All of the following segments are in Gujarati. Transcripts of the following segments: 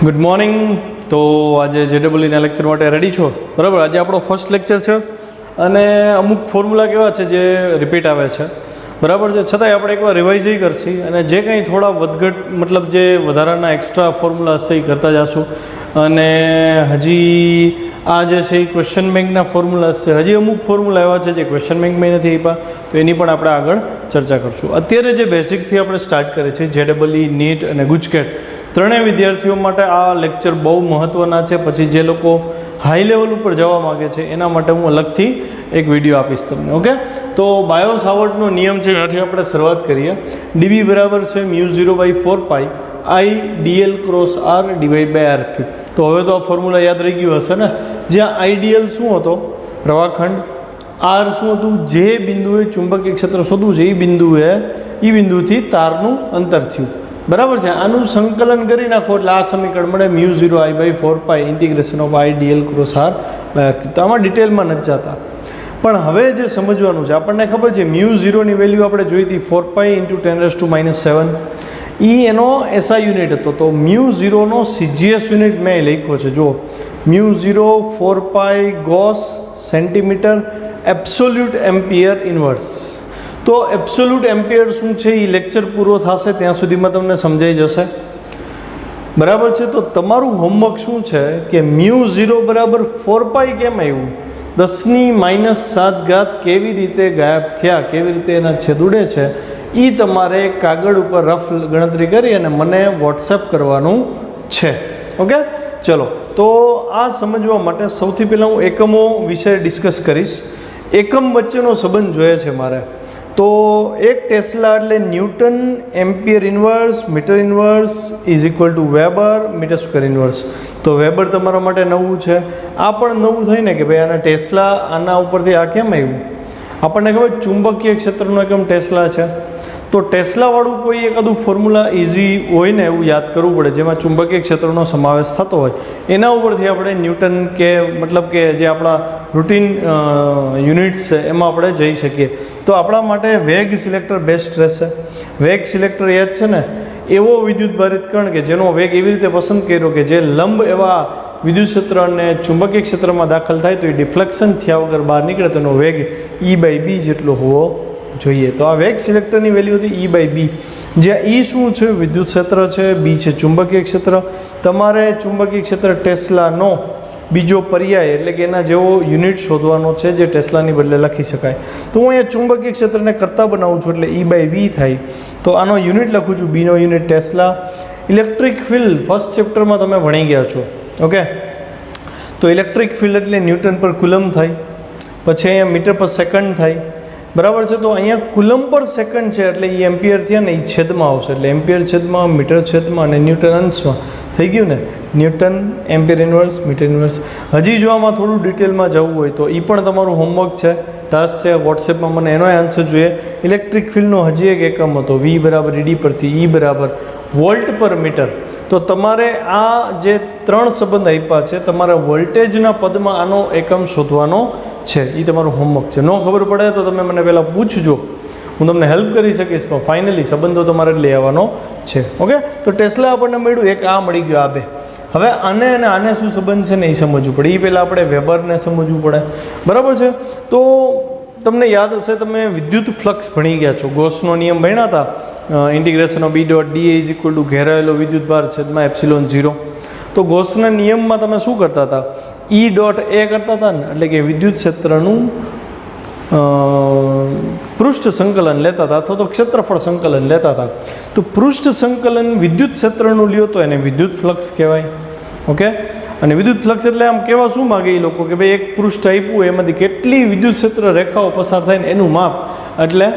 Good morning. તો આજે જેડબલઈના લેક્ચર માટે રેડી છો? બરાબર. આજે આપણો ફર્સ્ટ લેક્ચર છે અને અમુક ફોર્મ્યુલા કેવા છે જે રિપીટ આવે છે, બરાબર છે, છતાંય આપણે એકવાર રિવાઇઝ કરશી અને જે કંઈ થોડા વધઘટ મતલબ જે વધારાના એક્સ્ટ્રા ફોર્મ્યુલા હશે એ કરતા જશું. અને હજી આ જે છે એ ક્વેશ્ચન બેંકના ફોર્મ્યુલા છે, હજી અમુક ફોર્મ્યુલા એવા છે જે ક્વેશ્ચન બેંકમાં નથી આપ્યા, તો એની પણ આપણે આગળ ચર્ચા કરશું. અત્યારે જે બેઝિકથી આપણે સ્ટાર્ટ કરીએ છીએ, જેડબલઈ, નીટ અને ગુજકેટ ત્રણેય વિદ્યાર્થીઓ માટે આ લેક્ચર બહુ મહત્ત્વના છે. પછી જે લોકો હાઈ લેવલ ઉપર જવા માગે છે એના માટે હું અલગથી એક વિડીયો આપીશ તમને. ઓકે, તો બાયો સાવર્ટનો નિયમ છે એનાથી આપણે શરૂઆત કરીએ. ડીબી બરાબર છે μ0/4π IDL cross R divide by R cube. તો હવે તો આ ફોર્મ્યુલા યાદ રહી ગયું હશે ને, જ્યાં આઈડીએલ શું હતો? પ્રવાહખંડ. આર શું હતું? જે બિંદુએ ચુંબકીય ક્ષેત્ર શોધવું છે એ બિંદુથી તારનું અંતર થયું, બરાબર છે. આનું સંકલન કરી નાખો એટલે આ સમીકરણ મળે μ0I/4π integration of IDL cross R by R cube. તો આમાં ડિટેલમાં નથી જતા, પણ હવે જે સમજવાનું છે, આપણને ખબર છે μ0ની વેલ્યુ આપણે જોઈ હતી 4π × 10⁻⁷. એનો એસઆઈ યુનિટ હતો, તો μ0નો CGS યુનિટ મેં લખ્યો છે. જો μ0 4π gauss centimetre absolute ampere inverse. તો એબ્સોલ્યુટ એમ્પિયર શું છે એ લેક્ચર પૂરો થશે ત્યાં સુધીમાં તમને સમજાઈ જશે, બરાબર છે. તો તમારું હોમવર્ક શું છે કે μ0 બરાબર 4π કેમ આવ્યું, 10⁻⁷ કેવી રીતે ગાયબ થયા, કેવી રીતે એના છેદ ઉડે છે, એ તમારે કાગળ ઉપર રફ ગણતરી કરી અને મને વોટ્સએપ કરવાનું છે. ઓકે, ચલો. તો આ સમજવા માટે સૌથી પહેલાં હું એકમો વિશે ડિસ્કસ કરીશ. એકમ વચ્ચેનો સંબંધ જોઈએ છે મારે. તો એક ટેસ્લા એટલે newton ampere inverse metre inverse is equal to weber metre square inverse. તો વેબર તમારા માટે નવું છે, આ પણ નવું થાય ને કે ભાઈ આના ટેસ્લા આના ઉપરથી આ કેમ આવ્યું. આપણને ખબર ચુંબકીય ક્ષેત્રનો એકમ ટેસ્લા છે, તો ટેસ્લાવાળું કોઈ એકાદું ફોર્મ્યુલા ઇઝી હોય ને એવું યાદ કરવું પડે જેમાં ચુંબકીય ક્ષેત્રનો સમાવેશ થતો હોય. એના ઉપરથી આપણે ન્યૂટન કે મતલબ કે જે આપણા રૂટીન યુનિટ્સ છે એમાં આપણે જઈ શકીએ. તો આપણા માટે વેગ સિલેક્ટર બેસ્ટ રહેશે. વેગ સિલેક્ટર એ જ છે ને એવો વિદ્યુત ભારિત કણ કે જેનો વેગ એવી રીતે પસંદ કર્યો કે જે લંબ એવા વિદ્યુત ક્ષેત્ર અને ચુંબકીય ક્ષેત્રમાં દાખલ થાય તો એ ડિફ્લેક્શન થયા વગર બહાર નીકળે તો એનો વેગ E/B જેટલો હોવો જોઈએ. તો આ વેગ સિલેક્ટરની વેલ્યુ હતી E/B, જ્યાં E શું છે? વિદ્યુત ક્ષેત્ર છે, B છે ચુંબકીય ક્ષેત્ર. તમારે ચુંબકીય ક્ષેત્ર ટેસ્લાનો બીજો પર્યાય એટલે કે એના જેવો યુનિટ શોધવાનો છે જે ટેસ્લાની બદલે લખી શકાય. તો હું અહીંયા ચુંબકીય ક્ષેત્રને કરતા બનાવું છું એટલે E/V થાય. તો આનો યુનિટ લખું છું, બીનો unit tesla. Electric field first ચેપ્ટરમાં તમે ભણી ગયા છો. ઓકે, તો ઇલેક્ટ્રિક ફિલ્ડ એટલે ન્યૂટન પર કુલમ થાય, પછી અહીંયા મીટર પર સેકન્ડ થાય, બરાબર છે. તો અહીંયા કુલમ પર સેકન્ડ છે એટલે એ એમ્પિયર થયા ને એ છેદમાં આવશે, એટલે એમ્પિયર છેદમાં મીટર છેદમાં અને ન્યૂટન અંશમાં થઈ ગયું ને. Newton ampere inverse metre inverse. હજી જો આમાં થોડું ડિટેલમાં જવું હોય તો એ પણ તમારું હોમવર્ક છે, ટાસ્ક છે. વોટ્સએપમાં મને એનો આન્સર જોઈએ. ઇલેક્ટ્રિક ફિલ્ડનો હજી એક એકમ હતો V બરાબર ED પરથી E બરાબર વોલ્ટ પર મીટર. તો તમારે આ જે ત્રણ સંબંધ આપ્યા છે તમારે વોલ્ટેજના પદમાં આનો એકમ શોધવાનો છે. એ તમારું હોમવર્ક છે. ન ખબર પડે તો તમે મને પહેલાં પૂછજો, હું તમને હેલ્પ કરી શકીશ, પણ ફાઇનલી સંબંધો તમારે લઈ આવવાનો છે. ઓકે, તો ટેસ્લા આપણને મળ્યું, એક આ મળી ગયો, આ બે. હવે આને અને આને શું સંબંધ છે ને એ સમજવું પડે. એ પહેલાં આપણે વેબરને સમજવું પડે, બરાબર છે. તો તમને યાદ હશે, તમે વિદ્યુત ફ્લક્સ ભણી ગયા છો, ગોસનો નિયમ ભણ્યા હતા. Integration of E.dA is equal two ઘેરાયેલો વિદ્યુત ભાર છેદમાં ε0. તો ગોસના નિયમમાં તમે શું કરતા હતા? E.A કરતા હતા ને, એટલે કે વિદ્યુત ક્ષેત્રનું પૃષ્ઠ સંકલન લેતા હતા અથવા તો ક્ષેત્રફળ સંકલન લેતા હતા. તો પૃષ્ઠ સંકલન વિદ્યુત ક્ષેત્રનું લ્યો તો એને વિદ્યુત ફ્લક્સ કહેવાય. ઓકે, અને વિદ્યુત ફ્લક્સ એટલે આમ કહેવા શું માગે એ લોકો કે ભાઈ એક પૃષ્ઠ આપ્યું એમાંથી કેટલી વિદ્યુત ક્ષેત્ર રેખાઓ પસાર થાય ને એનું માપ એટલે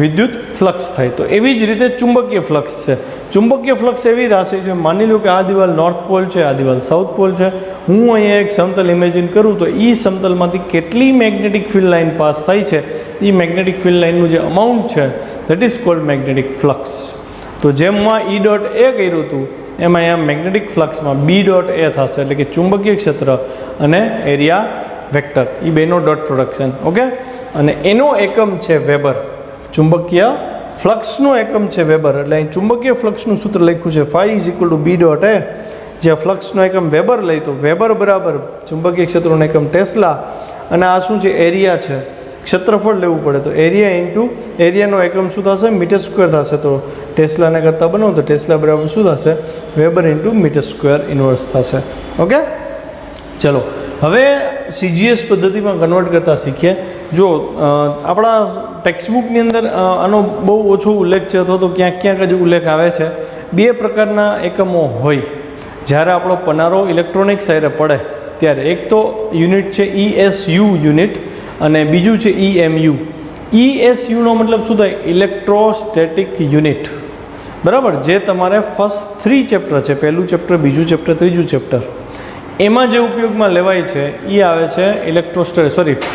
વિદ્યુત ફ્લક્સ થાય. તો એવી જ રીતે ચુંબકીય ફ્લક્સ છે. ચુંબકીય ફ્લક્સ એવી રાશિ છે, માની લો કે આ દિવાલ નોર્થ પોલ છે, આ દિવાલ સાઉથ પોલ છે. હું અહીંયા એક સમતલ ઇમેજિન કરું તો એ સમતલમાંથી કેટલી મેગ્નેટિક ફિલ્ડ લાઇન પાસ થાય છે એ મેગ્નેટિક ફિલ્ડ લાઇનનું જે અમાઉન્ટ છે that is called magnetic flux. તો જેમમાં E.A કર્યું હતું એમાં અહીંયા મેગ્નેટિક ફ્લક્સમાં B.A થશે, એટલે કે ચુંબકીય ક્ષેત્ર અને એરિયા વેક્ટર, એ બેનો ડોટ પ્રોડક્શન. ઓકે, અને એનો એકમ છે વેબર. ચુંબકીય ફ્લક્સનો એકમ છે વેબર, એટલે અહીં ચુંબકીય ફ્લક્સનું સૂત્ર લખ્યું છે φ = B.A જ્યાં ફ્લક્સનો એકમ વેબર લઈ તો વેબર બરાબર ચુંબકીય ક્ષેત્રનો એકમ ટેસ્લા, અને આ શું છે એરિયા છે, ક્ષેત્રફળ લેવું પડે તો એરિયા ઇન્ટુ એરિયાનો એકમ શું થશે મીટર સ્ક્વેર થશે. તો ટેસ્લાને કરતાં બનાવો તો ટેસ્લા બરાબર શું થશે weber into metre square inverse થશે. ઓકે, ચલો હવે CGS પદ્ધતિમાં કન્વર્ટ કરતાં શીખીએ. જો આપણા ટેક્સ્ટબુકની અંદર આનો બહુ ઓછો ઉલ્લેખ છે અથવા તો ક્યાંક ક્યાંક જ ઉલ્લેખ આવે છે. બે પ્રકારના એકમો હોય જ્યારે આપણો પનારો ઇલેક્ટ્રોનિક સાઈરે પડે ત્યારે. એક તો યુનિટ છે ESU યુનિટ અને બીજું છે EMU. ESUનો મતલબ શું થાય ઇલેક્ટ્રોસ્ટેટિક યુનિટ, બરાબર, જે તમારે ફર્સ્ટ 3 ચેપ્ટર છે, પહેલું ચેપ્ટર, બીજું ચેપ્ટર, ત્રીજું ચેપ્ટર, એમાં જે ઉપયોગમાં લેવાય છે એ આવે છે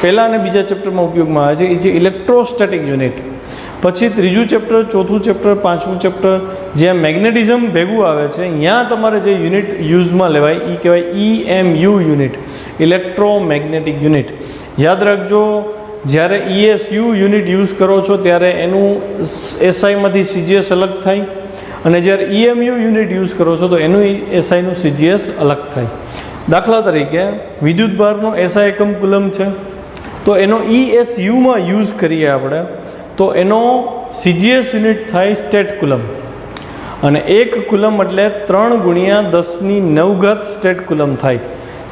પહેલા અને બીજા ચેપ્ટરમાં ઉપયોગમાં આવે છે એ છે ઇલેક્ટ્રોસ્ટેટિક યુનિટ. પછી ત્રીજું ચેપ્ટર, ચોથું ચેપ્ટર, પાંચમું ચેપ્ટર જ્યાં મેગ્નેટિઝમ ભેગું આવે છે ત્યાં તમારે જે યુનિટ યુઝમાં લેવાય એ કહેવાય EMU યુનિટ, ઇલેક્ટ્રોમેગ્નેટિક યુનિટ. યાદ રાખજો, જ્યારે ESU યુનિટ યુઝ કરો છો ત્યારે એનું SIમાંથી CGS અલગ થાય, અને જ્યારે EMU યુનિટ યુઝ કરો છો તો એનું SIનું CGS અલગ થાય. દાખલા તરીકે વિદ્યુત ભારનો SI એકમ કુલમ છે, તો એનો ESUમાં યુઝ કરીએ આપણે તો એનો CGS યુનિટ થાય સ્ટેટ કુલમ, અને 1 કુલમ એટલે 3 × 10⁹ સ્ટેટ કુલમ થાય.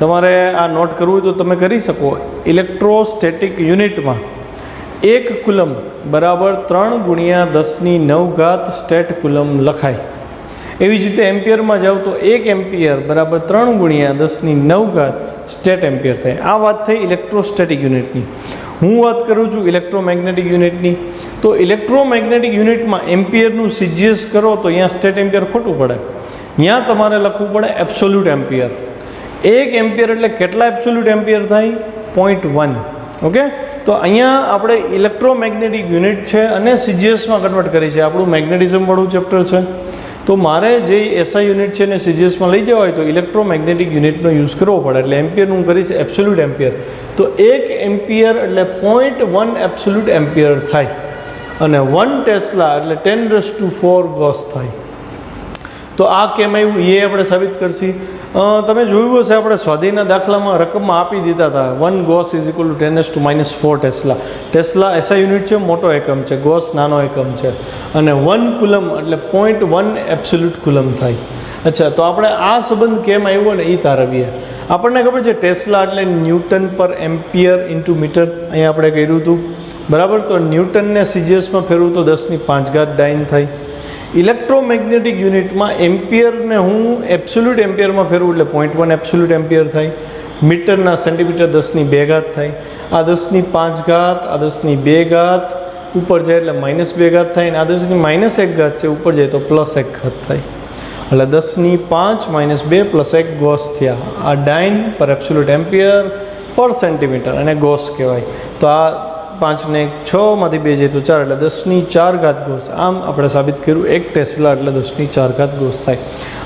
તમારે આ નોટ કરવું હોય તો તમે કરી શકો. ઇલેક્ટ્રોસ્ટેટિક યુનિટમાં 1 કુલમ બરાબર 3 × 10⁹ સ્ટેટ કુલમ લખાય. એવી જ રીતે એમ્પિયરમાં જાઓ તો 1 એમ્પિયર બરાબર 3 × 10⁹ સ્ટેટ એમ્પિયર થાય. આ વાત થઈ ઇલેક્ટ્રોસ્ટેટિક યુનિટની. હું વાત કરું છું ઇલેક્ટ્રોમેગ્નેટિક યુનિટની. તો ઇલેક્ટ્રોમેગ્નેટિક યુનિટમાં એમ્પિયરનું CGS કરો તો અહીંયા સ્ટેટ એમ્પિયર ખોટું પડે, ત્યાં તમારે લખવું પડે એબ્સોલ્યુટ એમ્પિયર. 1 એમ્પિયર એટલે કેટલા એબ્સોલ્યુટ એમ્પિયર થાય 0.1. ઓકે, તો અહીંયા આપણે ઇલેક્ટ્રોમેગ્નેટિક યુનિટ છે અને CGSમાં કન્વર્ટ કરી છે. આપણું મેગ્નેટિઝમવાળું ચેપ્ટર છે, તો મારે જે SI યુનિટ છે ને CGSમાં લઈ જવા હોય તો ઇલેક્ટ્રોમેગ્નેટિક યુનિટનો યુઝ કરવો પડે. એટલે એમ્પિયરનું હું કરીશ એબ્સોલ્યુટ એમ્પિયર. તો 1 એમ્પિયર એટલે 0.1 એબ્સોલ્યુટ એમ્પિયર થાય, અને 1 ટેસ્લા એટલે 10⁴ ગોસ થાય. તો આ કેમ આવ્યું એ આપણે સાબિત કરશી. તમે જોયું હશે આપણે સ્વાધ્યાયના દાખલામાં રકમમાં આપી દીધા હતા 1 Gauss = 10⁻⁴ tesla. Tesla SI unit છે, મોટો એકમ છે, ગોસ નાનો એકમ છે, અને 1 કુલમ એટલે 0.1 એબ્સોલ્યુટ કુલમ થાય. અચ્છા, તો આપણે આ સંબંધ કેમ આવ્યો ને એ તારવીએ. આપણને ખબર છે ટેસ્લા એટલે ન્યૂટન પર એમ્પિયર ઇન્ટુ મીટર, અહીંયા આપણે કર્યું હતું, બરાબર. તો ન્યૂટનને CGSમાં ફેરવું તો 10⁵ ડાઇન થાય. ઇલેક્ટ્રોમેગ્નેટિક યુનિટમાં એમ્પિયરને હું એબ્સોલ્યુટ એમ્પિયરમાં ફેરવું એટલે 0.1 એબ્સોલ્યુટ એમ્પિયર થાય. મીટરના સેન્ટીમીટર 10⁵ થાય. આ 10⁵ આ 10⁵ ઉપર જાય એટલે -2 થાય, અને આ 10⁻1 છે ઉપર જાય તો +1 થાય. એટલે 10⁵ -2 + 1 ગોસ થયા. આ ડાઇન પર એબ્સોલ્યુટ એમ્પિયર પર સેન્ટીમીટર અને ગોસ કહેવાય. તો આ 5 ને 6 માંથી 2 જાય તો 4 એટલે 10⁴ ગોસ. આમ આપણે સાબિત કર્યું 1 ટેસ્લા એટલે 10⁴ ગોસ થાય.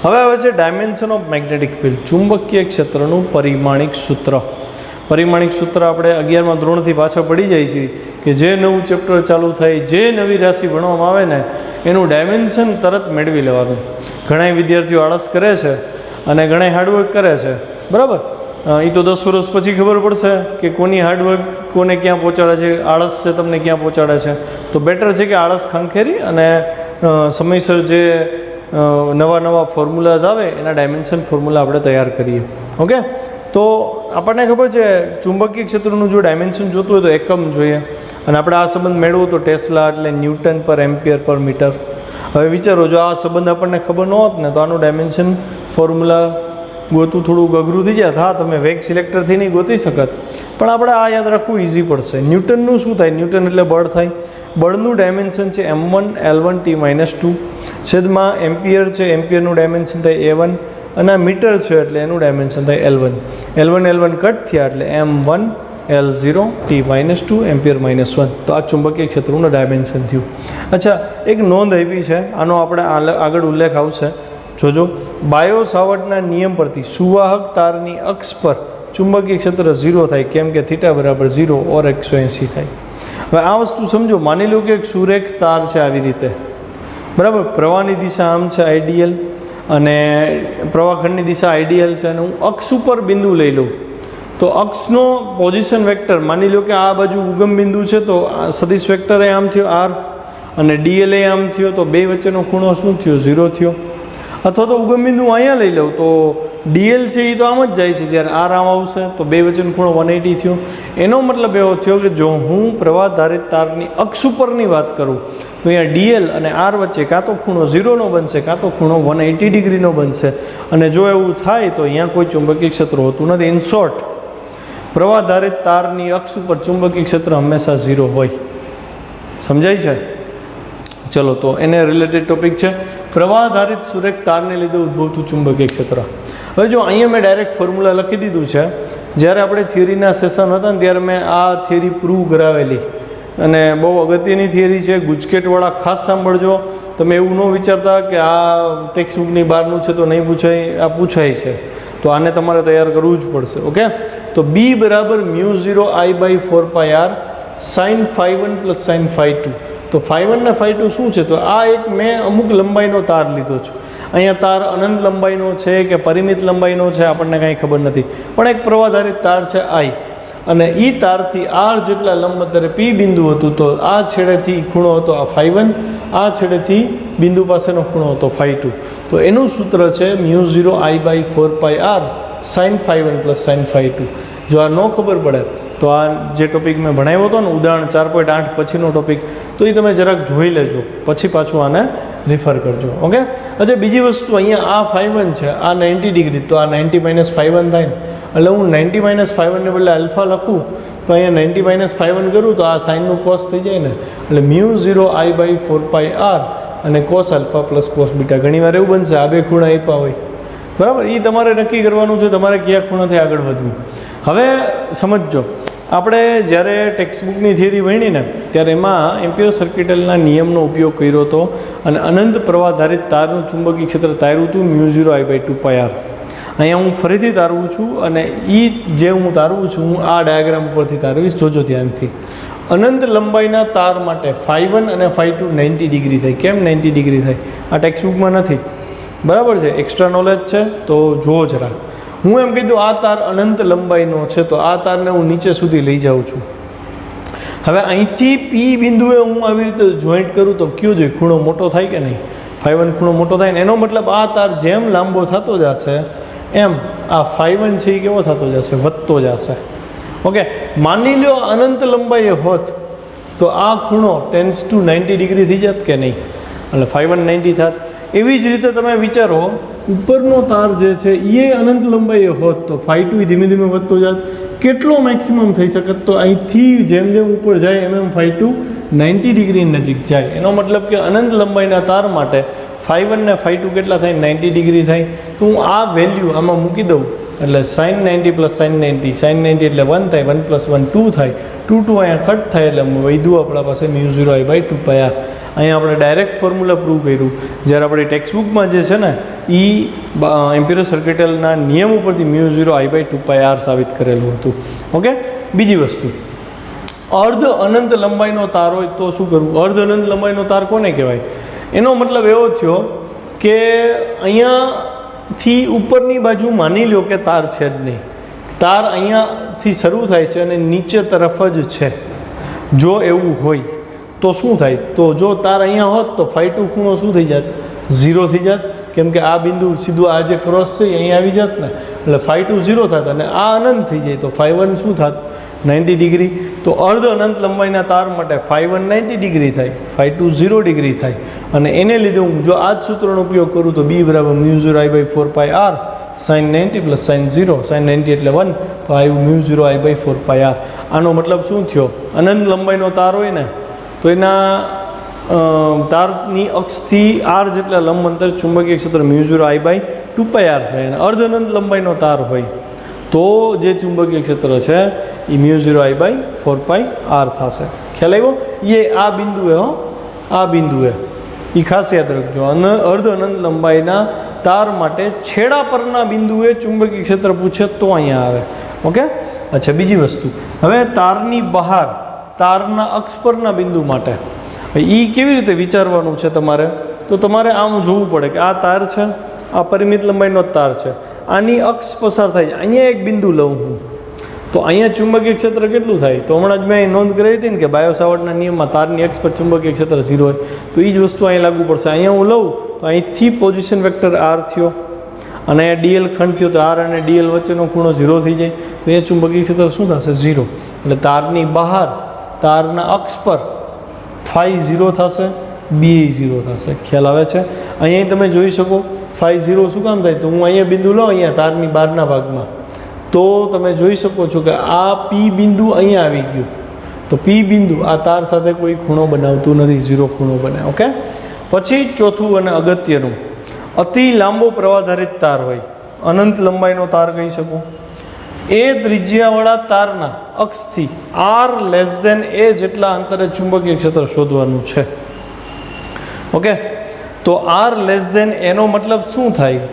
હવે આવે છે ડાયમેન્શન ઓફ મેગ્નેટિક ફિલ્ડ, ચુંબકીય ક્ષેત્રનું પરિમાણિક સૂત્ર. પરિમાણિક સૂત્ર આપણે 11મા ધોરણથી પાછા પડી જાય છે કે જે નવું ચેપ્ટર ચાલુ થાય, જે નવી રાશિ ભણવામાં આવે ને એનું ડાયમેન્શન તરત મેળવી લેવાનું. ઘણા વિદ્યાર્થીઓ આળસ કરે છે અને ઘણા હાર્ડવર્ક કરે છે, બરાબર. એ તો 10 વર્ષ પછી ખબર પડશે કે કોની હાર્ડવર્ક કોને ક્યાં પહોંચાડે છે, આળસ છે તમને ક્યાં પહોંચાડે છે. તો બેટર છે કે આળસ ખંખેરી અને સમયસર જે નવા ફોર્મ્યુલાઝ આવે એના ડાયમેન્શન ફોર્મ્યુલા આપણે તૈયાર કરીએ. ઓકે, તો આપણને ખબર છે ચુંબકીય ક્ષેત્રનું જો ડાયમેન્શન જોતું હોય તો એકમ જોઈએ, અને આપણે આ સંબંધ મેળવો તો ટેસ્લા એટલે ન્યૂટન પર એમ્પિયર પર મીટર. હવે વિચારો, જો આ સંબંધ આપણને ખબર ન હોત ને તો આનું ડાયમેન્શન ફોર્મ્યુલા ગોતું થોડું અઘરું થઈ જાય. હા, તમે વેગ સિલેક્ટરથી નહીં ગોતી શકત, પણ આપણે આ યાદ રાખવું ઇઝી પડશે. ન્યૂટનનું શું થાય? ન્યૂટન એટલે બળ થાય. બળનું ડાયમેન્શન છે m1 L1 T-2 છેદમાં એમ્પિયર છે, એમ્પિયરનું ડાયમેન્શન થાય A1, અને આ મીટર છે એટલે એનું ડાયમેન્શન થાય L1. L1 કટ થયા એટલે m1 L0 T-2 એમ્પિયર -1. તો આ ચુંબકીય ક્ષેત્રનું ડાયમેન્શન થયું. અચ્છા, એક નોંધ આપી છે, આનો આપણે આગળ ઉલ્લેખ આવશે, જોજો. બાયો સાવર્ટના નિયમ પરથી સુવાહક તારની અક્ષ પર ચુંબકીય ક્ષેત્ર 0 થાય, કેમ કે θ = 0 or 180 થાય. હવે આ વસ્તુ સમજો. માની લો કે એક સુરેખ તાર છે આવી રીતે, બરાબર. પ્રવાહની દિશા આમ છે આઈડિયલ, અને પ્રવાહખંડની દિશા આઈડિયલ છે અને હું અક્ષ ઉપર બિંદુ લઈ લઉં તો અક્ષનો પોઝિશન વેક્ટર માની લો કે આ બાજુ ઉગમ બિંદુ છે તો સદિશ વેક્ટર એ આમ થયો આર અને ડીએલ એ આમ થયો તો બે વચ્ચેનો ખૂણો શું થયો 0 થયો. અથવા તો ઉગમ બિંદુ અહીંયા લઈ લઉં તો ડીએલ છે એ તો આમ જ જાય છે, જ્યારે આર આમ આવશે તો બે વચ્ચેનો ખૂણો 180 થયો. એનો મતલબ એવો થયો કે જો હું પ્રવાહધારિત તારની અક્ષ ઉપરની વાત કરું તો અહીંયા ડીએલ અને આર વચ્ચે કાં તો ખૂણો 0નો બનશે કાં તો ખૂણો 180 ડિગ્રીનો બનશે. અને જો એવું થાય તો અહીંયા કોઈ ચુંબકીય ક્ષેત્ર હોતું નથી. ઇન શોર્ટ, પ્રવાહધારિત તારની અક્ષ ઉપર ચુંબકીય ક્ષેત્ર હંમેશા 0 હોય. સમજાય છે? ચલો, તો એને રિલેટેડ ટોપિક છે પ્રવાહધારિત સુરેખ તારને લીધે ઉદ્ભવતું ચુંબકીય ક્ષેત્ર. હવે જો અહીંયા મેં ડાયરેક્ટ ફોર્મ્યુલા લખી દીધું છે. જ્યારે આપણે થિયરીના સેશન હતા ને ત્યારે મેં આ થિયરી પ્રૂવ કરાવેલી અને બહુ અગત્યની થિયરી છે. ગુજકેટવાળા ખાસ સાંભળજો. તમે એવું ન વિચારતા કે આ ટેક્સ્ટ બુકની બહારનું છે તો નહીં પૂછાય, આ પૂછાય છે તો આને તમારે તૈયાર કરવું જ પડશે. ઓકે, તો B બરાબર μ0I/4πr sin φ1 પ્લસ sin φ2. તો φ1 ને φ2 શું છે? તો આ એક મેં અમુક લંબાઈનો તાર લીધો છે. અહીંયા તાર અનંત લંબાઈનો છે કે પરિમિત લંબાઈનો છે આપણને કાંઈ ખબર નથી, પણ એક પ્રવાહધારિત તાર છે I અને એ તારથી r જેટલા લંબ અંતરે P બિંદુ હતું તો આ છેડેથી ખૂણો હતો આ φ1, આ છેડેથી બિંદુ પાસેનો ખૂણો હતો φ2. તો એનું સૂત્ર છે μ0I/4πr sin φ1 પ્લસ sin φ2. જો આ ન ખબર પડે તો આ જે ટોપિક મેં ભણાવ્યો હતો ને ઉદાહરણ 4.8 પછીનો ટોપિક, તો એ તમે જરાક જોઈ લેજો, પછી પાછું આને રિફર કરજો. ઓકે, અચ્છા, બીજી વસ્તુ અહીંયા આ φ1 છે, આ 90 ડિગ્રી, તો આ 90 માઇનસ φ1 થાય ને. એટલે હું 90 માઇનસ φ1 ને બદલે આલ્ફા લખું તો અહીંયા 90 માઇનસ φ1 કરું તો આ સાઇનનું કોસ થઈ જાય ને. એટલે μ0I/4πr અને cos alpha plus cos beta. ઘણીવાર એવું બનશે આ બે ખૂણા આપ્યા હોય, બરાબર, એ તમારે નક્કી કરવાનું છે તમારે કયા ખૂણાથી આગળ વધવું. હવે સમજો, આપણે જ્યારે ટેક્સ્ટબુકની થિયરી ભણી ને ત્યારે એમાં એમ્પિયર સર્કિટલના નિયમનો ઉપયોગ કર્યો હતો અને અનંત પ્રવાહધારિત તારનું ચુંબકીય ક્ષેત્ર તાર્યું હતું μ0I/2πr. અહીંયા હું ફરીથી તારવું છું અને એ જે હું તારવું છું હું આ ડાયાગ્રામ ઉપરથી તારવીશ. જોજો ધ્યાનથી. અનંત લંબાઈના તાર માટે φ1 અને φ2 90 ડિગ્રી થાય. કેમ 90 ડિગ્રી થાય? આ ટેક્સ્ટબુકમાં નથી, બરાબર છે, એક્સ્ટ્રા નોલેજ છે તો જુઓ જરા. હું એમ કીધું આ તાર અનંત લંબાઈનો છે તો આ તારને હું નીચે સુધી લઈ જાઉં છું. હવે અહીંથી P બિંદુએ હું આવી રીતે જોઈન્ટ કરું તો કયો જોઈએ? ખૂણો મોટો થાય કે નહીં? φ1 ખૂણો મોટો થાય ને. એનો મતલબ આ તાર જેમ લાંબો થતો જશે એમ આ φ1 છે એ કેવો થતો જશે? વધતો જશે. ઓકે, માની લો અનંત લંબાઈએ હોત તો આ ખૂણો ટેન્સ ટુ 90 ડિગ્રી થઈ જાત કે નહીં? એટલે φ1 90 થાત. એવી જ રીતે તમે વિચારો, ઉપરનો તાર જે છે એ અનંત લંબાઈએ હોત તો φ2 ધીમે ધીમે વધતો જાત. કેટલો મેક્સિમમ થઈ શકે? તો અહીંથી જેમ જેમ ઉપર જાય એમ φ2 90 ડિગ્રી નજીક જાય. એનો મતલબ કે અનંત લંબાઈના તાર માટે φ1 ને φ2 કેટલા થાય? 90 ડિગ્રી થાય. તો હું આ વેલ્યુ આમાં મૂકી દઉં એટલે sin 90 પ્લસ sin 90, sin 90 એટલે 1 થાય, 1 પ્લસ 1 2 થાય, 2 2 અહીંયા કટ થાય એટલે વધ્યું આપણા પાસે μ0I/2πr. અહીંયા આપણે ડાયરેક્ટ ફોર્મ્યુલા પ્રૂવ કર્યું. જ્યારે આપણે ટેક્સ્ટબુકમાં જે છે ને એ એમ્પિયર સર્કિટલના નિયમ ઉપરથી μ0I/2πr સાબિત કરેલું હતું. ઓકે, બીજી વસ્તુ, અર્ધ અનંત લંબાઈનો તાર હોય તો શું કરવું? અર્ધ અનંત લંબાઈનો તાર કોને કહેવાય? એનો મતલબ એવો થયો કે અહીંયાથી ઉપરની બાજુ માની લો કે તાર છે જ નહીં, તાર અહીંયાથી શરૂ થાય છે અને નીચે તરફ જ છે. જો એવું હોય તો શું થાય? તો જો તાર અહીંયા હોત તો φ2 ખૂણો શું થઈ જાત? 0 થઈ જાત. કેમ કે આ બિંદુ સીધું આ જે ક્રોસ છે અહીંયા આવી જાત ને, એટલે φ2 0 થાત અને આ અનંત થઈ જાય તો φ1 શું થાત? 90 ડિગ્રી. તો અર્ધ અનંત લંબાઈના તાર માટે φ1 90 ડિગ્રી થાય, φ2 0 ડિગ્રી થાય. અને એને લીધે હું જો આ જ સૂત્રનો ઉપયોગ કરું તો B બરાબર μ0I/4πr sin 90 plus sin 0, sin 90 એટલે 1, તો આવ્યું μ0I/4πr. આનો મતલબ શું થયો? અનંત લંબાઈનો તાર હોય ને તો એના તારની અક્ષથી r જેટલા લંબ અંતર ચુંબકીય ક્ષેત્ર μ0I/2πr થાય. અને અર્ધ અનંત લંબાઈનો તાર હોય તો જે ચુંબકીય ક્ષેત્ર છે એ μ0I/4πr થશે. ખ્યાલ આવ્યો? એ આ બિંદુએ આ બિંદુએ એ ખાસ યાદ રાખજો. અર્ધ અનંત લંબાઈના તાર માટે છેડા પરના બિંદુએ ચુંબકીય ક્ષેત્ર પૂછે તો અહીંયા આવે. ઓકે, અચ્છા, બીજી વસ્તુ, હવે તારની બહાર તારના અક્ષ પરના બિંદુ માટે એ કેવી રીતે વિચારવાનું છે તમારે? તો તમારે આમ જોવું પડે કે આ તાર છે આ પરિમિત લંબાઈનો જ તાર છે, આની અક્ષ પસાર થાય છે, અહીંયા એક બિંદુ લઉં હું તો અહીંયા ચુંબકીય ક્ષેત્ર કેટલું થાય? તો હમણાં જ મેં અહીં નોંધ કરી હતી ને કે બાયો-સાવર્ટના નિયમમાં તારની અક્ષ પર ચુંબકીય ક્ષેત્ર 0 હોય, તો એ જ વસ્તુ અહીં લાગુ પડશે. અહીંયા હું લઉં તો અહીંથી પોઝિશન વેક્ટર r થયો અને અહીંયા dl ખંડ થયો, તો r અને dl વચ્ચેનો ખૂણો 0 થઈ જાય, તો અહીંયા ચુંબકીય ક્ષેત્ર શું થશે? 0. એટલે તારની બહાર તારના અક્ષ પર ફાઈ 0 થશે, બી 0 થશે. ખ્યાલ આવે છે? અહીંયા તમે જોઈ શકો ફાઈ 0 શું કામ થાય? તો હું અહીંયા બિંદુ લઉં અહીંયા તારની બહારના ભાગમાં, તો તમે જોઈ શકો છો કે આ પી બિંદુ અહીંયા આવી ગયું, તો પી બિંદુ આ તાર સાથે કોઈ ખૂણો બનાવતું નથી, 0 ખૂણો બને. ઓકે. પછી ચોથું અને અગત્યનું, અતિ લાંબો પ્રવાધારિત તાર હોય, અનંત લંબાઈનો તાર કહી શકો, એ ત્રિજ્યાવાળા તારના અક્ષથી r a જેટલા અંતરે ચુંબકીય ક્ષેત્ર શોધવાનું છે. ઓકે. તો r એનો મતલબ શું થાય?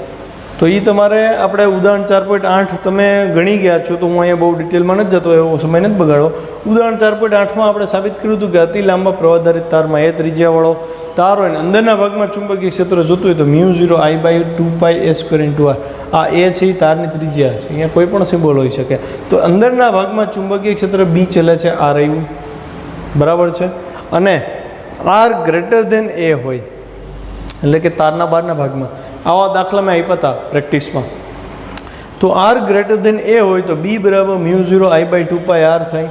તો એ તમારે આપણે ઉદાહરણ 4.8 તમે ગણી ગયા છો, તો હું અહીંયા બહુ ડિટેલમાં નથી જતો, એવો સમય નથી બગાડો. ઉદાહરણ 4.8માં આપણે સાબિત કર્યું હતું કે અતિ લાંબા પ્રવાધારિત તારમાં એ ત્રિજ્યાવાળો તાર હોય ને અંદરના ભાગમાં ચુંબકીય ક્ષેત્ર જોતું હોય તો μ0I/2πa²×r આ એ છે એ તારની ત્રિજ્યા છે. અહીંયા કોઈ પણ સિમ્બોલ હોઈ શકે. તો અંદરના ભાગમાં ચુંબકીય ક્ષેત્ર બી ચલે છે, આ રહ્યું, બરાબર છે. અને r a હોય એટલે કે તારના બહારના ભાગમાં, આવા દાખલા મેં આપ્યા હતા પ્રેક્ટિસમાં, તો r a હોય તો b બરાબર μ0I/2πr થાય.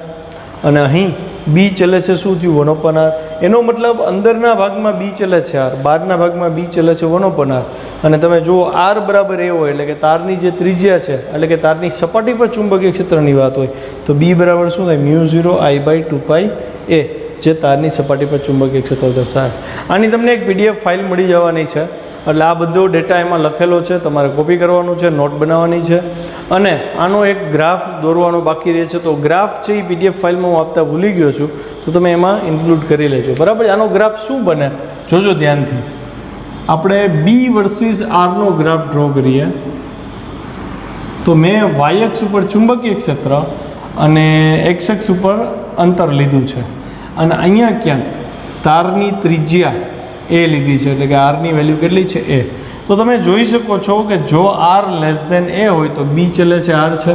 અને અહીં બી ચલે છે શું થયું? 1/r. એનો મતલબ અંદરના ભાગમાં બી ચલે છે r, બહારના ભાગમાં બી ચલે છે 1/r. અને તમે જુઓ r બરાબર a હોય એટલે કે તારની જે ત્રિજ્યા છે, એટલે કે તારની સપાટી પર ચુંબકીય ક્ષેત્રની વાત હોય, તો બી બરાબર શું થાય? μ0I/2πa, જે તારની સપાટી પર ચુંબકીય ક્ષેત્ર દર્શાવે છે. આની તમને એક PDF ફાઇલ મળી જવાની છે, એટલે આ બધો ડેટા એમાં લખેલો છે, તમારે કોપી કરવાનું છે, નોટ બનાવવાની છે, અને આનો એક ગ્રાફ દોરવાનો બાકી રહે છે. તો ગ્રાફ છે એ PDF ફાઇલમાં હું આપતા ભૂલી ગયો છું, તો તમે એમાં ઇન્ક્લુડ કરી લેજો, બરાબર. આનો ગ્રાફ શું બને જોજો ધ્યાનથી. આપણે બી વર્સિસ આરનો ગ્રાફ ડ્રો કરીએ, તો મેં વાય અક્ષ ઉપર ચુંબકીય ક્ષેત્ર અને એક્સ અક્ષ ઉપર અંતર લીધું છે, અને અહીંયા ક્યાંક તારની ત્રિજ્યા એ લીધી છે, એટલે કે આરની વેલ્યુ કેટલી છે? એ. તો તમે જોઈ શકો છો કે જો r a હોય તો બી ચલે છે, r છે,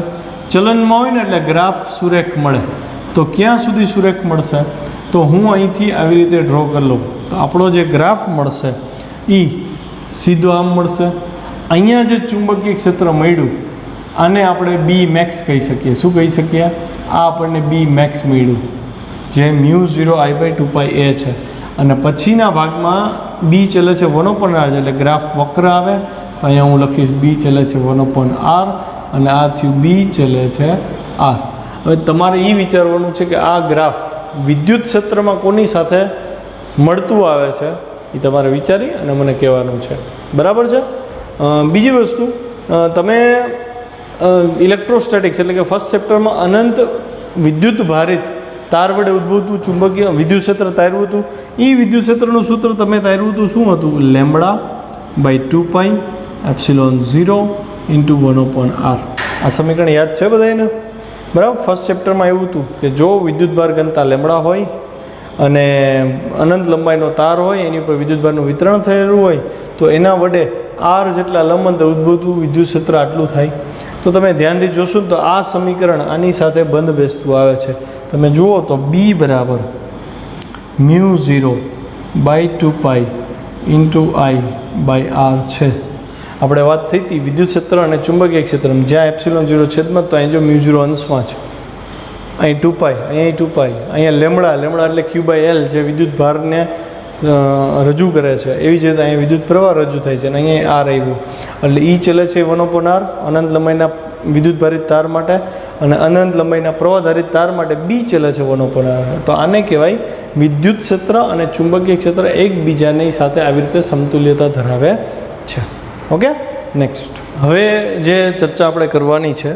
ચલનમાં હોય ને એટલે ગ્રાફ સુરેખ મળે. તો ક્યાં સુધી સુરેખ મળશે? તો હું અહીંથી આવી રીતે ડ્રો કરી લઉં તો આપણો જે ગ્રાફ મળશે એ સીધો આમ મળશે. અહીંયા જે ચુંબકીય ક્ષેત્ર મળ્યું આને આપણે બી મેક્સ કહી શકીએ. શું કહી શકીએ? આ આપણને બી મેક્સ મળ્યું, જે μ0I/2πa છે. અને પછીના ભાગમાં બી ચલે છે 1/r, એટલે ગ્રાફ વક્ર આવે, તો અહીંયા હું લખીશ બી ચલે છે 1/r, અને આ થયું બી ચલે છે r. હવે તમારે એ વિચારવાનું છે કે આ ગ્રાફ વિદ્યુત ક્ષેત્રમાં કોની સાથે મળતું આવે છે, એ તમારે વિચારી અને મને કહેવાનું છે, બરાબર છે. બીજી વસ્તુ, તમે ઇલેક્ટ્રોસ્ટેટિક્સ એટલે કે ફર્સ્ટ ચેપ્ટરમાં અનંત વિદ્યુત ભારિત તાર વડે ઉદ્ભવતું ચુંબકીય વિદ્યુત ક્ષેત્ર તાર્યું હતું. એ વિદ્યુત ક્ષેત્રનું સૂત્ર તમે તાર્યું હતું શું હતું? λ/2πε0 × 1/r. આ સમીકરણ યાદ છે બધાને? બરાબર. ફર્સ્ટ ચેપ્ટરમાં એવું હતું કે જો વિદ્યુતભાર ઘનતા લેમડા હોય અને અનંત લંબાઈનો તાર હોય, એની ઉપર વિદ્યુતભારનું વિતરણ થયેલું હોય, તો એના વડે r જેટલા લંબ અંતર ઉદ્ભવતું વિદ્યુત ક્ષેત્ર આટલું થાય. તો તમે ધ્યાનથી જોશો તો આ સમીકરણ આની સાથે બંધ બેસતું આવે છે. તમે જુઓ તો બી બરાબર μ0/2π × I/r છે. આપણે વાત થઈ હતી વિદ્યુત ક્ષેત્ર અને ચુંબકીય ક્ષેત્ર, જ્યાં ε0 છેદમાં, તો અહીં જો μ0 અંશમાં છે, અહીં 2π, અહીં 2π, અહીંયા લેમડા એટલે Q/L જે વિદ્યુત ભારને રજૂ કરે છે, એવી જ રીતે અહીંયા વિદ્યુત પ્રવાહ રજૂ થાય છે, અને અહીંયા r આવ્યું, એટલે E ચલે છે 1/r અનંત લંબાઈના વિદ્યુત ભારિત તાર માટે, અને અનંત લંબાઈના પ્રવાહધારિત તાર માટે બી ચલે છે 1/r. તો આને કહેવાય વિદ્યુત ક્ષેત્ર અને ચુંબકીય ક્ષેત્ર એકબીજાની સાથે આવી રીતે સમતુલ્યતા ધરાવે છે. ઓકે. નેક્સ્ટ, હવે જે ચર્ચા આપણે કરવાની છે,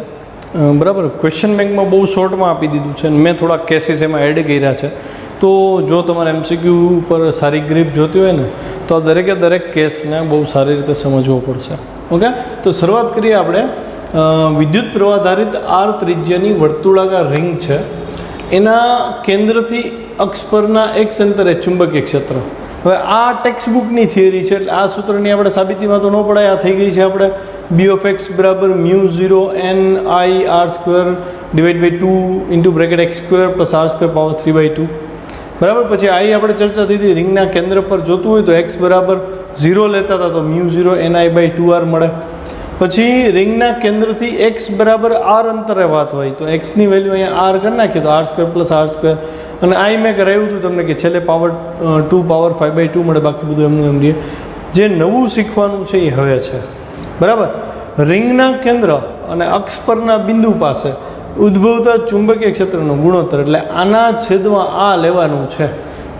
બરાબર, ક્વેશ્ચન બેંકમાં બહુ શોર્ટમાં આપી દીધું છે, અને મેં થોડા કેસીસ એમાં એડ કર્યા છે. તો જો તમારે MCQ ઉપર સારી ગ્રીપ જોતી હોય ને, તો આ દરેકે દરેક કેસને બહુ સારી રીતે સમજવો પડશે. ઓકે. તો શરૂઆત કરીએ આપણે. વિદ્યુત પ્રવાહધારિત r ત્રિજ્યાની વર્તુળાકાર રિંગ છે, એના કેન્દ્રથી અક્ષ પરના એક અંતરે ચુંબકીય ક્ષેત્ર, હવે આ ટેક્સ્ટ બુકની થિયરી છે, એટલે આ સૂત્રની આપણે સાબિતીમાં તો ન પડાય. આ થઈ ગઈ છે આપણે b of x બરાબર μ0 n I r² divide by 2 into bracket x square plus r² power 3/2. બરાબર. પછી આ આપણે ચર્ચા થઈ હતી, રિંગના કેન્દ્ર પર જોતું હોય તો x બરાબર 0 લેતા હતા તો μ0 ni/2r મળે. પછી રિંગના કેન્દ્રથી x બરાબર r અંતરે વાત હોય તો xની વેલ્યુ અહીંયા r કરી નાખીએ તો r² પ્લસ r², અને I મેં કરાવ્યું હતું તમને કે છેલ્લે પાવર 2 પાવર 5/2 મળે. બાકી બધું એમનું એમ રહે. જે નવું શીખવાનું છે એ હવે છે. બરાબર. રિંગના કેન્દ્ર અને અક્ષ પરના બિંદુ પાસે ઉદ્ભવતા ચુંબકીય ક્ષેત્રનો ગુણોત્તર, એટલે આના છેદમાં આ લેવાનું છે.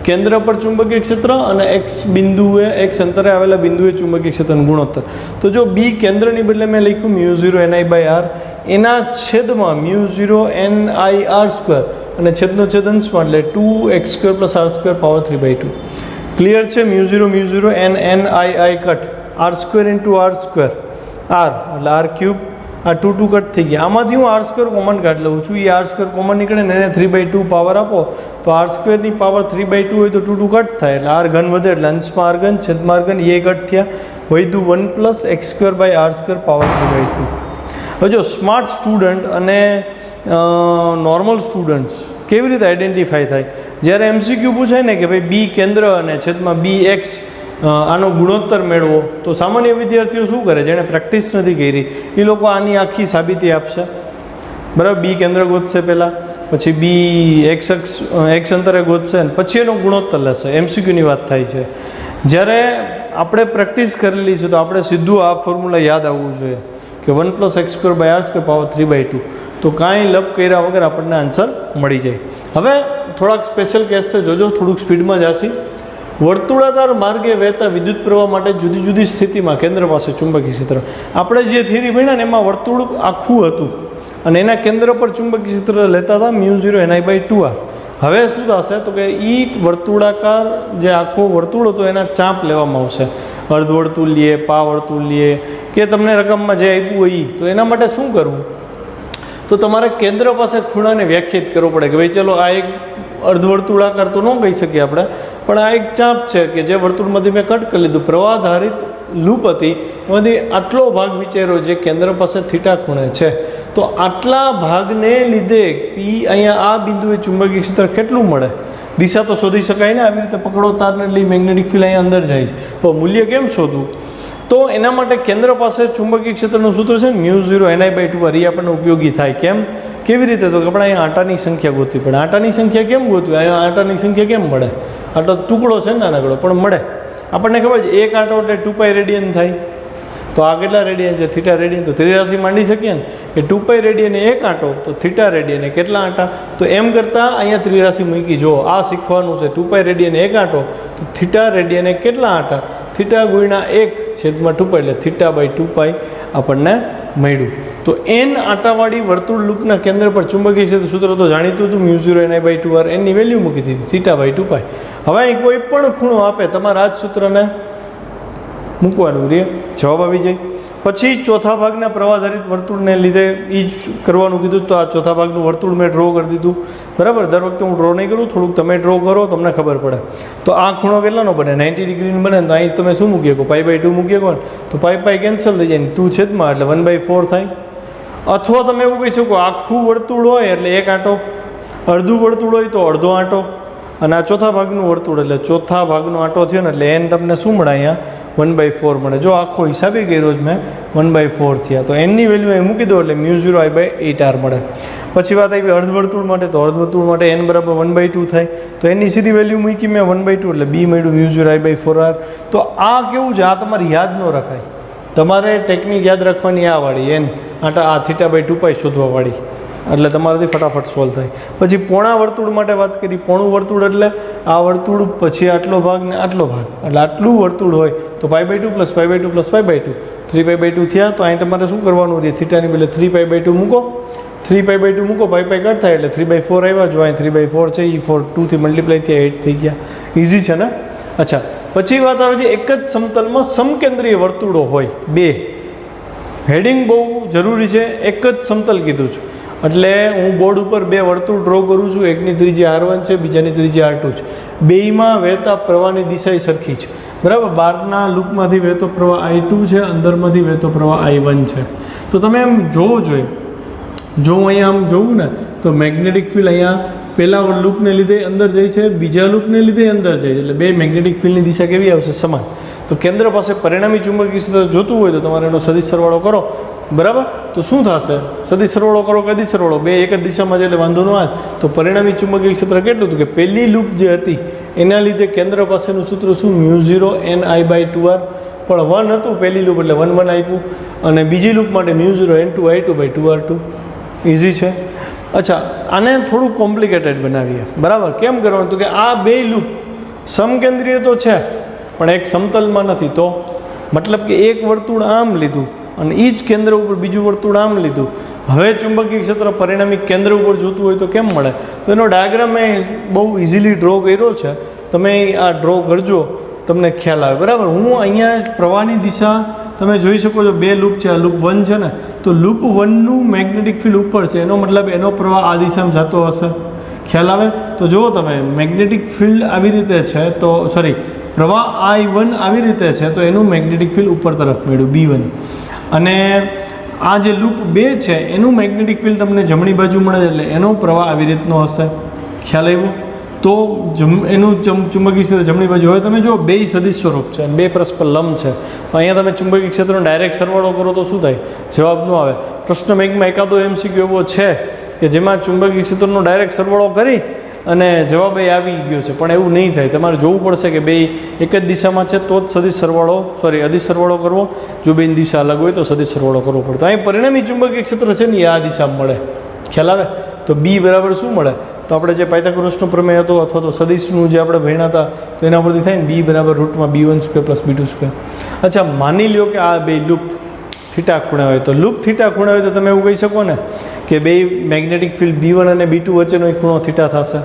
કેન્દ્ર પર ચુંબકીય ક્ષેત્ર અને x બિંદુએ x અંતરે આવેલા બિંદુએ ચુંબકીય ક્ષેત્રનું ગુણોત્તર. તો જો b કેન્દ્રની બદલે મેં લખ્યું μ0 ni/r, એના છેદમાં μ0 ni/r² અને છેદનો છેદ અંશમાં એટલે 2x² plus r² power 3/2. Clear છે? μ0 n i cut r² into r² r એટલે r³ આ 2 2 કટ થઈ ગયા. આમાંથી હું r² કોમન કાઢી લઉં છું. એ r² કોમન નીકળે ને એને 3/2 પાવર આપો તો r² ની પાવર 3/2 હોય તો 2 2 કટ થાય એટલે r ઘન વધે એટલે અંશમાં r ઘન છેદમાં r ઘન એ કટ થયા. વધ્યું 1 plus x² by r² power 3/2. હવે જો સ્માર્ટ સ્ટુડન્ટ અને નોર્મલ સ્ટુડન્ટ્સ કેવી રીતે આઈડેન્ટિફાય થાય? જ્યારે MCQ પૂછાય ને કે ભાઈ બી કેન્દ્ર અને છેદમાં bx આનો ગુણોત્તર મેળવો તો સામાન્ય વિદ્યાર્થીઓ શું કરે? જેણે પ્રેક્ટિસ નથી કરી એ લોકો આની આખી સાબિતી આપશે. બરાબર. બી કેન્દ્ર ગોતશે પહેલાં, પછી બી એક્સ અંતરે ગોતશે અને પછી એનો ગુણોત્તર લેશે. MCQની વાત થાય છે. જ્યારે આપણે પ્રેક્ટિસ કરેલી છે તો આપણે સીધું આ ફોર્મ્યુલા યાદ આવવું જોઈએ કે 1 plus x² by r² power 3/2. તો કાંઈ લપ કર્યા વગર આપણને આન્સર મળી જાય. હવે થોડાક સ્પેશિયલ કેસ છે, જોજો થોડુંક સ્પીડમાં જશે. વર્તુળાકાર માર્ગે વહેતા વિદ્યુત પ્રવાહ માટે જુદી જુદી સ્થિતિમાં કેન્દ્ર પાસે ચુંબકીય ક્ષેત્ર. આપણે જે થિયરી ભણ્યા ને એમાં વર્તુળ આખું હતું અને એના કેન્દ્ર પર ચુંબકીય ક્ષેત્ર લેતા હતા μ0 ni/2r. હવે શું થશે તો કે એ વર્તુળાકાર જે આખો વર્તુળ હતો એના ચાંપ લેવામાં આવશે. અર્ધવર્તુળ લઈએ, પા વર્તુળ લઈએ કે તમને રકમમાં જે આપ્યું હોય તો એના માટે શું કરવું? તો તમારે કેન્દ્ર પાસે ખૂણાને વ્યાખ્યાયિત કરવો પડે કે ભાઈ ચલો આ એક અર્ધવર્તુળાકાર તો ન કહી શકીએ આપણે, પણ આ એક ચાંપ છે કે જે વર્તુળમાંથી મેં કટ કરી લીધું. પ્રવાહધારિત લૂપ હતી એમાંથી આટલો ભાગ વિચાર્યો જે કેન્દ્ર પાસે થીટા ખૂણે છે. તો આટલા ભાગને લીધે પી અહીંયા આ બિંદુએ ચુંબકીય ક્ષેત્ર કેટલું મળે? દિશા તો શોધી શકાય ને, આવી રીતે પકડો તારને એટલે મેગ્નેટિક ફિલ્ડ અહીંયા અંદર જાય છે. તો મૂલ્ય કેમ શોધવું? તો એના માટે કેન્દ્ર પાસે ચુંબકીય ક્ષેત્રનું સૂત્ર છે ને μ0 ni/2r. એ આપણને ઉપયોગી થાય. કેમ? કેવી રીતે? તો કે આપણે અહીંયા આંટાની સંખ્યા ગોતવી પડે. આંટાની સંખ્યા કેમ ગોતવી? અહીંયા આંટાની સંખ્યા કેમ મળે? આટલો ટુકડો છે ને નાનકડો પણ મળે. આપણને ખબર છે એક આંટો એટલે 2π રેડિયન થાય. તો આ કેટલા રેડિયન છે? Theta radian. તો ત્રિરાશિ માંડી શકીએ ને કે 2π રેડિયન એક આંટો તો થીટા રેડિયન કેટલા આંટા? તો એમ કરતાં અહીંયા ત્રિરાશિ મૂકી. જો આ શીખવાનું છે. 2π રેડિયન એક આંટો તો થીટા રેડિયન કેટલા આંટા? થીટા ગુણ્યા 1/2π એટલે θ/2π આપણને મળ્યું. તો n આંટાવાળી વર્તુળ લૂપના કેન્દ્ર પર ચુંબકીય ક્ષેત્ર સૂત્ર તો જાણીતું હતું μ0 ni/2r. એની વેલ્યુ મૂકી દીધી θ/2π. હવે અહીં કોઈ પણ ખૂણો આપે તમારે આ જ સૂત્રને મૂકવાનું રહે, જવાબ આવી જાય. પછી ચોથા ભાગના પ્રવાહધારિત વર્તુળને લીધે એ જ કરવાનું કીધું. તો આ ચોથા ભાગનું વર્તુળ મેં ડ્રો કરી દીધું. બરાબર. દર વખતે હું ડ્રો નહીં કરું, થોડુંક તમે ડ્રો કરો તમને ખબર પડે. તો આ ખૂણો કેટલાનો બને? 90 ડિગ્રીનો બને. તો અહીં તમે શું મૂકી શકો? π/2 મૂકી શકો ને. તો π કેન્સલ થઈ જાય ને 2 છેદમાં એટલે 1/4 થાય. અથવા તમે એવું કહી શકો આખું વર્તુળ હોય એટલે એક આંટો, અડધું વર્તુળ હોય તો અડધો આંટો, અને આ ચોથા ભાગનું વર્તુળ એટલે ચોથા ભાગનો આંટો થયો ને એટલે n તમને શું મળે? અહીંયા 1/4 મળે. જો આખો હિસાબે કર્યો જ મેં 1/4 થયા. તો nની વેલ્યુ અહીં મૂકી દો એટલે μ0 i/8r મળે. પછી વાત આવી અર્ધવર્તુળ માટે. તો અર્ધવર્તુળ માટે n બરાબર 1/2 થાય. તો એની સીધી વેલ્યુ મૂકી મેં 1/2 એટલે b મળ્યું μ0 i/4r. તો આ કેવું છે? આ તમારે યાદ ન રખાય. તમારે ટેકનિક યાદ રાખવાની આ વાળી n આટા આ θ/2π શોધવા વાળી, એટલે તમારાથી ફટાફટ સોલ્વ થાય. પછી પોણા વર્તુળ માટે વાત કરી. પોણું વર્તુળ એટલે આ વર્તુળ પછી આટલો ભાગ ને આટલો ભાગ, એટલે આટલું વર્તુળ હોય તો π/2 + π/2 + π/2 3π/2 થયા. તો અહીં તમારે શું કરવાનું રહે? થીટાની બદલે 3π/2 મૂકો. 3π/2 મૂકો, π કટ થાય એટલે 3/4 આવ્યા. જો અહીં 3/4 છે, એ 4 2 થી મલ્ટીપ્લાય થયા 8 થઈ ગયા. ઇઝી છે ને? અચ્છા, પછી વાત આવે છે એક જ સમતલમાં સમકેન્દ્રીય વર્તુળો હોય બે. હેડિંગ બહુ જરૂરી છે. એક જ સમતલ કીધું છું એટલે હું બોર્ડ ઉપર બે વર્તુળ ડ્રો કરું છું, એકની ત્રિજ્યા R1 છે, બીજાની ત્રિજ્યા R2 છે. બેયમાં વહેતા પ્રવાહની દિશા સરખી છે, બરાબર. બહારના લૂપમાંથી વહેતો પ્રવાહ I2 છે, અંદરમાંથી વહેતો પ્રવાહ I1 છે. તો તમે એમ જોવું જોઈએ, જો હું અહીંયા આમ જોઉં ને તો મેગ્નેટિક ફિલ્ડ અહીંયા પહેલા લૂપને લીધે અંદર જાય છે, બીજા લૂપને લીધે અંદર જાય છે, એટલે બે મેગ્નેટિક ફિલ્ડની દિશા કેવી આવશે? સમાન. તો કેન્દ્ર પાસે પરિણામી ચુંબકીય ક્ષેત્ર જોતું હોય તો તમારે એનો સદિશ સરવાળો કરો, બરાબર. તો શું થશે? સદિશ સરવાળો કરો કે અદિશ સરવાળો, બે એક જ દિશામાં છે એટલે વાંધો ન આવે. તો પરિણામી ચુંબકીય ક્ષેત્ર કેટલું હતું કે પહેલી લૂપ જે હતી એના લીધે કેન્દ્ર પાસેનું સૂત્ર શું? μ0 Ni/2r. પણ 1 હતું પહેલી લૂપ એટલે 1 1 આપ્યું, અને બીજી લૂપ માટે μ0 N2I2/2r2. ઇઝી છે. અચ્છા, આને થોડું કોમ્પ્લિકેટેડ બનાવીએ, બરાબર. કેમ કરવાનું? તો કે આ બે લૂપ સમકેન્દ્રીય તો છે પણ એક સમતલમાં નથી. તો મતલબ કે એક વર્તુળ આમ લીધું અને એ જ કેન્દ્ર ઉપર બીજું વર્તુળ આમ લીધું. હવે ચુંબકીય ક્ષેત્ર પરિણામી કેન્દ્ર ઉપર જોતું હોય તો કેમ મળે? તો એનો ડાયાગ્રામ મેં બહુ ઇઝીલી ડ્રો કર્યો છે, તમે આ ડ્રો કરજો, તમને ખ્યાલ આવે, બરાબર. હું અહીંયા પ્રવાહની દિશા તમે જોઈ શકો છો, બે લૂપ છે, આ લૂપ 1 છે ને, તો લૂપ 1નું મેગ્નેટિક ફિલ્ડ ઉપર છે, એનો મતલબ એનો પ્રવાહ આ દિશામાં જતો હશે. ખ્યાલ આવે? તો જુઓ તમે, મેગ્નેટિક ફિલ્ડ આવી રીતે છે, તો સોરી પ્રવાહ I1 આવી રીતે છે, તો એનું મેગ્નેટિક ફિલ્ડ ઉપર તરફ મળ્યું B1. અને આ જે લૂપ 2 છે એનું મેગ્નેટિક ફિલ્ડ તમને જમણી બાજુ મળે છે, એટલે એનો પ્રવાહ આવી રીતનો હશે. ખ્યાલ આવ્યો? તો એનું ચુંબકીય ક્ષેત્ર જમણી બાજુ. હવે તમે જો બે સદિશ સ્વરૂપ છે, બે પરસ્પર લંબ છે, તો અહીંયા તમે ચુંબકીય ક્ષેત્રનો ડાયરેક્ટ સરવાળો કરો તો શું થાય? જવાબ ન આવે. પ્રશ્ન બેંકમાં એકાદો MCQ એવો છે કે જેમાં ચુંબકીય ક્ષેત્રનો ડાયરેક્ટ સરવાળો કરી અને જવાબ એ આવી ગયો છે, પણ એવું નહીં થાય. તમારે જોવું પડશે કે બે એક જ દિશામાં છે તો જ સદિશ સરવાળો અદિશ સરવાળો કરવો. જો બેની દિશા અલગ હોય તો સદિશ સરવાળો કરવો પડે. તો અહીં પરિણામી ચુંબકીય ક્ષેત્ર છે ને એ આ દિશામાં મળે. ખ્યાલ આવે? તો B બરાબર શું મળે? તો આપણે જે પાયથાગોરસનો પ્રમેય હતો અથવા તો સદિશનું જે આપણે ભણ્યા હતા તો એના પરથી થાય ને B બરાબર √B1² + B2². અચ્છા, માની લ્યો કે આ બે લૂપ થીટા ખૂણે હોય, તો લૂપ થીટા ખૂણે હોય તો તમે એવું કહી શકો ને કે બે મેગ્નેટિક ફિલ્ડ B1 અને B2 વચ્ચેનો એક ખૂણો થીટા થશે.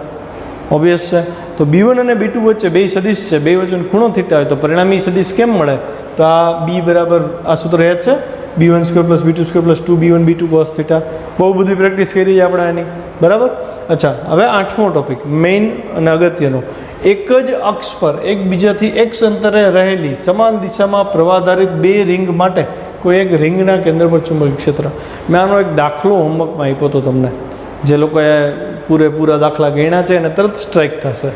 ઓબ્વિયસ છે. તો B1 અને B2 વચ્ચે બે સદિશ છે, બે વચ્ચેનો ખૂણો થીટા હોય તો પરિણામી સદિશ કેમ મળે? તો આ B બરાબર આ સૂત્ર યાદ છે, B1² + B2² + 2B1 B2 cos θ. બહુ બધી પ્રેક્ટિસ કરી છે આપણે એની, બરાબર. અચ્છા, હવે 8મો ટોપિક મેઇન અને અગત્યનો. એક જ અક્ષ પર એકબીજાથી x અંતરે રહેલી સમાન દિશામાં પ્રવાહધારિત બે રિંગ માટે કોઈ એક રિંગના કેન્દ્ર પર ચુંબકીય ક્ષેત્ર. મેં આનો એક દાખલો હોમવર્કમાં આપ્યો હતો તમને, જે લોકોએ પૂરેપૂરા દાખલા ગણ્યા છે એને તરત સ્ટ્રાઇક થશે.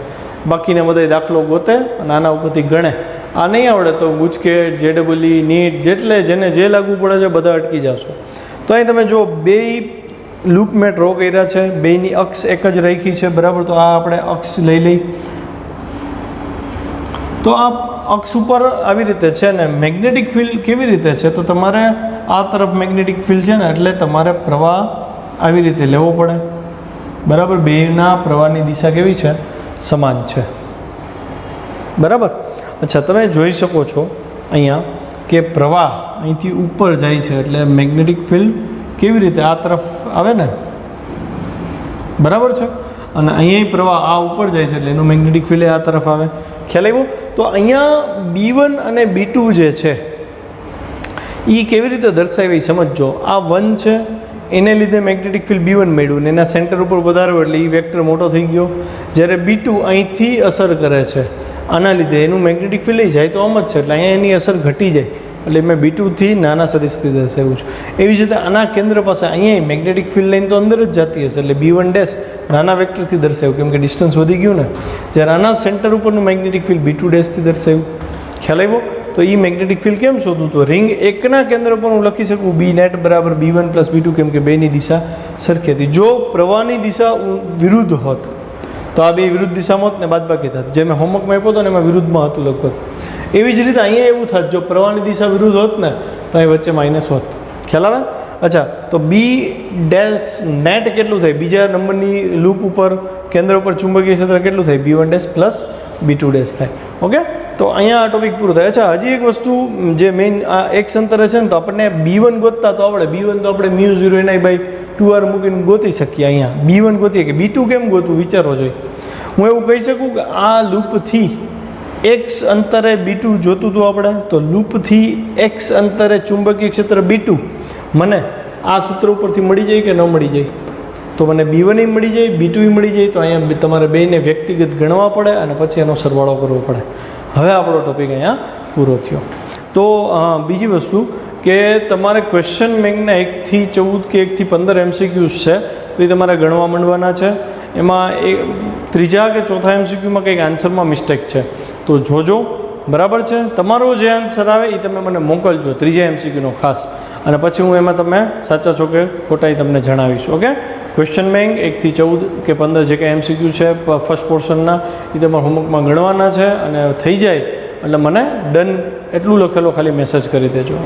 બાકીને બધા દાખલો ગોતે અને આના ઉપરથી ગણે. આ નહીં આવડે તો ગુજકેટ, JEE, નીટ, જેટલે જેને જે લાગુ પડે છે બધા અટકી જશો. તો અહીં તમે જો બે લૂપ મેં ડ્રો કર્યા છે, બેની અક્ષ એક જ રાખી છે, બરાબર. તો આ આપણે અક્ષ લઈ તો આ અક્ષ ઉપર આવી રીતે છે ને મેગ્નેટિક ફિલ્ડ કેવી રીતે છે? તો તમારે આ તરફ મેગ્નેટિક ફિલ્ડ છે ને એટલે તમારે પ્રવાહ આવી રીતે લેવો પડે, બરાબર. બેના પ્રવાહની દિશા કેવી છે? સમાન છે, બરાબર. અચ્છા, તમે જોઈ શકો છો અહીંયા કે પ્રવાહ અહીંથી ઉપર જાય છે એટલે મેગ્નેટિક ફિલ્ડ કેવી રીતે આ તરફ આવે ને, બરાબર છે. અને અહીંયા પ્રવાહ આ ઉપર જાય છે એટલે એનું મેગ્નેટિક ફિલ્ડ આ તરફ આવે. ખ્યાલ આવ્યો? તો અહીંયા B1 અને B2 જે છે એ કેવી રીતે દર્શાવી સમજજો. આ 1 છે, એને લીધે મેગ્નેટિક ફિલ્ડ B1 મળ્યું ને એના સેન્ટર ઉપર વધારો એટલે એ વેક્ટર મોટો થઈ ગયો. જ્યારે B2 અહીંથી અસર કરે છે, આના લીધે એનું મેગ્નેટિક ફિલ્ડ જાય તો આમ જ છે એટલે અહીંયા એની અસર ઘટી જાય, એટલે મેં B2થી નાના સદિશથી દર્શાવ્યું છું. એવી જ રીતે આના કેન્દ્ર પાસે અહીંયા મેગ્નેટિક ફિલ્ડ લાઈન તો અંદર જ જતી હશે એટલે B1' નાના વેક્ટરથી દર્શાવ્યું, કેમ કે ડિસ્ટન્સ વધી ગયું ને. જ્યારે આના સેન્ટર ઉપરનું મેગ્નેટિક ફિલ્ડ B2' દર્શાવ્યું. ખ્યાલ આવ્યો? તો એ મેગ્નેટિક ફિલ્ડ કેમ શોધવું? તો રિંગ એકના કેન્દ્ર પર હું લખી શકું B net બરાબર B1 + B2, કેમ કે બેની દિશા સરખી હતી. જો પ્રવાહની દિશા વિરુદ્ધ હોત તો આ બે વિરુદ્ધ દિશામાં હોત ને બાદબાકી થાત. જે મેં હોમવર્કમાં આપ્યો હતો ને એમાં વિરુદ્ધમાં હતું લગભગ. એવી જ રીતે અહીંયા એવું થાત, જો પ્રવાહની દિશા વિરુદ્ધ હોત ને તો અહીં વચ્ચે માઇનસ હોત. ખ્યાલ આવે? અચ્છા, તો B' કેટલું થાય? બીજા નંબરની લૂપ ઉપર કેન્દ્ર ઉપર ચુંબકીય ક્ષેત્ર કેટલું થાય? B1' + B2' થાય. ઓકે, તો અહીંયા આ ટોપિક પૂરો થાય. અચ્છા, હજી એક વસ્તુ જે મેઇન આ એક અંતરે છે ને તો આપણને B1 ગોતતા તો આવડે. B1 તો આપણે μ0 Ni/2r મૂકીને ગોતી શકીએ. અહીંયા B1 ગોતીએ કે B2 કેમ ગોતવું વિચારવો જોઈએ. હું એવું કહી શકું કે આ લૂપથી x અંતરે B2 જોતું હતું આપણે, તો લૂપથી x અંતરે ચુંબકીય ક્ષેત્ર B2 મને આ સૂત્ર ઉપરથી મળી જાય કે ન મળી જાય? તો મને B1 મળી જાય, B2 મળી જાય, તો અહીંયા તમારે બેયને વ્યક્તિગત ગણવા પડે અને પછી એનો સરવાળો કરવો પડે. હવે આપણો ટોપિક અહીંયા પૂરો થયો. તો બીજી વસ્તુ કે તમારે ક્વેશ્ચન બેંકના 1 થી 14 કે 1 થી 15 MCQs છે, તો એ તમારે ગણવા માંડવાના છે. એમાં ત્રીજા કે ચોથા MCQમાં કંઈક આન્સરમાં મિસ્ટેક છે, તો જોજો. બરાબર છે? તમારો જે આન્સર આવે એ તમે મને મોકલજો, ત્રીજા MCQનો ખાસ, અને પછી હું એમાં તમે સાચા છો કે ખોટા એ તમને જણાવીશ. ઓકે? ક્વેશ્ચન બેંક 1 થી 14 કે 15 જે કંઈ MCQ છે ફર્સ્ટ પોર્શનના, એ તમારા હોમવર્કમાં ગણવાના છે, અને થઈ જાય એટલે મને ડન એટલું લખેલો ખાલી મેસેજ કરી દેજો.